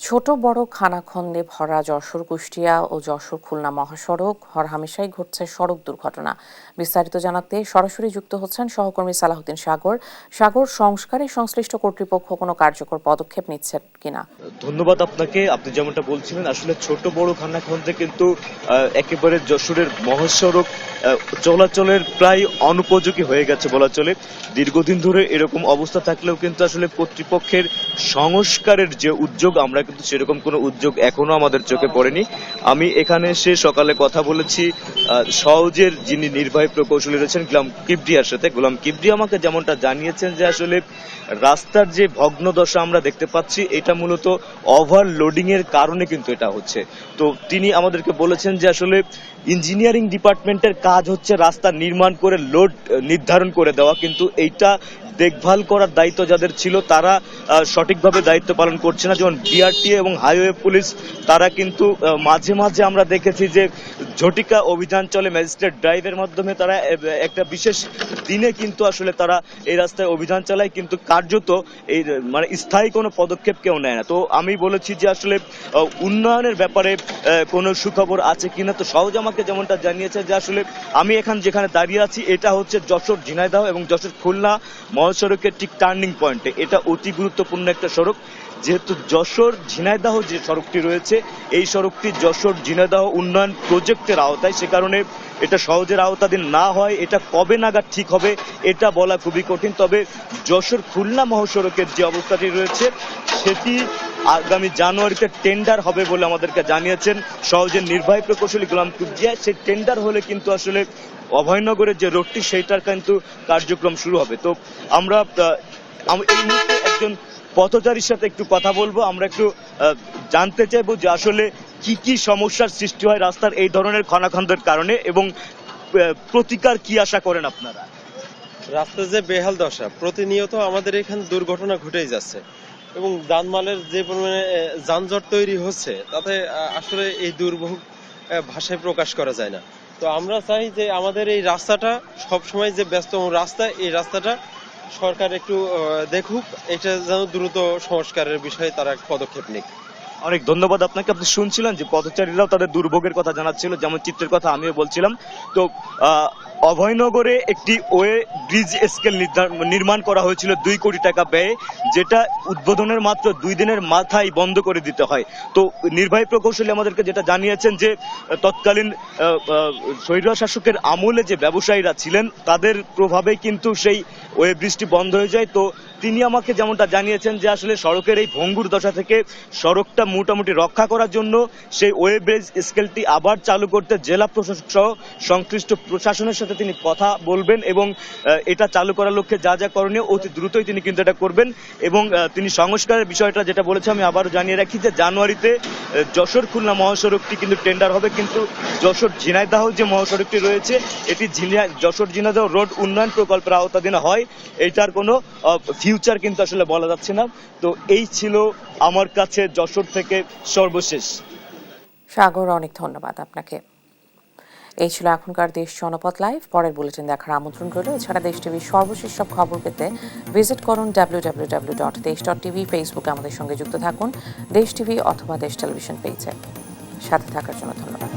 ছোট বড় খানাখন্দে ভরা যশোর কুষ্টিয়া ও যশোর খুলনা মহাসড়ক হরহামেশাই ঘটছে সড়ক দুর্ঘটনা। বিস্তারিত জানাতে সরাসরি যুক্ত হচ্ছেন সহকর্মী সালাহুদ্দিন সাগর। সংস্কারে সংশ্লিষ্ট কর্তৃপক্ষ কোনো কার্যকর পদক্ষেপ নিচ্ছে কিনা? ধন্যবাদ আপনাকে। আপনি যেমনটা বলছিলেন, আসলে ছোট বড় খানাখন্দে কিন্তু একেবারে যশোরের মহাসড়ক চলাচলের প্রায় অনুপযোগী হয়ে গেছে বলা চলে। দীর্ঘদিন ধরে এরকম অবস্থা থাকলেও কিন্তু আসলে কর্তৃপক্ষের সংস্কারের যে উদ্যোগ, আমরা কিন্তু সেরকম কোনো উদ্যোগ এখনো আমাদের চোখে পড়েনি। আমি এখানে এসে সকালে কথা বলেছি সওজের যিনি নির্বাহী প্রকৌশলী রয়েছেন গোলাম কিবরিয়ার সাথে। গোলাম কিবরিয়া আমাকে যেমনটা জানিয়েছেন যে আসলে রাস্তার যে ভগ্নদশা আমরা দেখতে পাচ্ছি, এটা মূলত ওভারলোডিং এর কারণে কিন্তু এটা হচ্ছে। তো তিনি আমাদেরকে বলেছেন যে আসলে ইঞ্জিনিয়ারিং ডিপার্টমেন্টের কাজ হচ্ছে রাস্তা নির্মাণ করে লোড নির্ধারণ করে দেওয়া, কিন্তু এইটা দেখভাল করার দায়িত্ব যাদের ছিল তারা সঠিকভাবে দায়িত্ব পালন করছে না। যেমন বিআরটিএ এবং হাইওয়ে পুলিশ, তারা কিন্তু মাঝে মাঝে আমরা দেখেছি যে ঝটিকা অভিযান চলে ম্যাজিস্ট্রেট ড্রাইভের মাধ্যমে, তারা একটা বিশেষ দিনে কিন্তু আসলে তারা এই রাস্তায় অভিযান চালায়, কিন্তু কার্যত এই মানে স্থায়ী কোনো পদক্ষেপ কেউ নেয় না। তো আমি বলেছি যে আসলে উন্নয়নের ব্যাপারে কোনো সুখবর আছে কিনা। তো সহজ আমাকে যেমনটা জানিয়েছে যে আসলে আমি যেখানে দাঁড়িয়ে আছি এটা হচ্ছে যশোর ঝিনাইদহ এবং যশোর খুলনা মহাসড়কের ঠিক টার্নিং পয়েন্টে। এটা অতি গুরুত্বপূর্ণ একটা সড়ক, যেহেতু যশোর ঝিনাইদহ যে সড়কটি রয়েছে এই সড়কটি যশোর ঝিনাইদহ উন্নয়ন প্রজেক্টের আওতায়, সে কারণে এটা সহজের আওতাধীন না হয় এটা কবে নাগাদ ঠিক হবে এটা বলা খুবই কঠিন। তবে যশোর খুলনা মহাসড়কের যে অবস্থাটি রয়েছে সেটি আগামী জানুয়ারিতে টেন্ডার হবে বলে আমাদেরকে জানিয়েছেন সহজের নির্বাহী প্রকৌশলী গোলাম কিবরিয়া। সেই টেন্ডার হলে কিন্তু আসলে অভয়নগরের যে রোডটি সেইটার কিন্তু কার্যক্রম শুরু হবে। তো আমরা এই মুহূর্তে একজন পথচারীর সাথে একটু কথা বলবো। আমরা একটু জানতে চাইবো যে আসলে কি কি সমস্যার সৃষ্টি হয় রাস্তার এই ধরনের খানাখন্দের কারণে এবং প্রতিকার কি আশা করেন আপনারা? রাস্তার যে বেহাল দশা, প্রতিনিয়ত আমাদের এখানে দুর্ঘটনা ঘটেই যাচ্ছে এবং যানমালের যে পরিমাণে যানজট তৈরি হচ্ছে তাতে আসলে এই দুর্ভোগ ভাষায় প্রকাশ করা যায় না। তো আমরা চাই যে আমাদের এই রাস্তাটা সবসময় যে ব্যস্ততম রাস্তা, এই রাস্তাটা সরকার একটু দেখুক, এটা যেন দ্রুত সংস্কারের বিষয়ে তারা পদক্ষেপ নিক। অনেক ধন্যবাদ আপনাকে। আপনি শুনছিলেন যে পথচারীরাও তাদের দুর্ভোগের কথা জানাচ্ছিল, যেমন চিত্রের কথা আমিও বলছিলাম। তো অভয়নগরে একটি ওয়ে ব্রিজ স্কেল নির্মাণ করা হয়েছিল 2 কোটি টাকা ব্যয়ে, যেটা উদ্বোধনের মাত্র 2 দিনের মাথায় বন্ধ করে দিতে হয়। তো নির্বাহী প্রকৌশলী আমাদেরকে যেটা জানিয়েছেন যে তৎকালীন স্বৈর শাসকের আমলে যে ব্যবসায়ীরা ছিলেন তাদের প্রভাবে কিন্তু সেই ওয়ে ব্রিজটি বন্ধ হয়ে যায়। তো তিনি আমাকে যেমনটা জানিয়েছেন যে আসলে সড়কের এই ভঙ্গুর দশা থেকে সড়কটা মোটামুটি রক্ষা করার জন্য সেই ওয়ে ব্রিজ স্কেলটি আবার চালু করতে জেলা প্রশাসক সহ সংশ্লিষ্ট প্রশাসনের সাথে তিনি কথা বলবেন এবং এটা চালু করার লক্ষ্যে যা যা করণীয় অতি দ্রুতই তিনি কিন্তু এটা করবেন। এবং তিনি সংস্কারের বিষয়টা যেটা বলেছে আমি আবারও জানিয়ে রাখি যে জানুয়ারিতে যশোর খুলনা মহাসড়কটি কিন্তু টেন্ডার হবে, কিন্তু যশোর ঝিনাইদহ যে মহাসড়কটি রয়েছে এটি যশোর ঝিনাইদহ রোড উন্নয়ন প্রকল্পের আওতাধীন হয়, এটার কোনো ফিউচার কিন্তু আসলে বলা যাচ্ছে না। তো এই ছিল আমার কাছে যশোর থেকে সর্বশেষ। সাগর, অনেক ধন্যবাদ আপনাকে। এই ছিল এখনকার দেশ জনপদ লাইভ। পরের বুলেটিন দেখার আমন্ত্রণ রইল। এছাড়া দেশ টিভির সর্বশেষ সব খবর পেতে ভিজিট করুন www.desh.tv। ফেসবুকে আমাদের সঙ্গে যুক্ত থাকুন দেশ টিভি অথবা দেশ টেলিভিশন পেজে। সাথে থাকার জন্য ধন্যবাদ।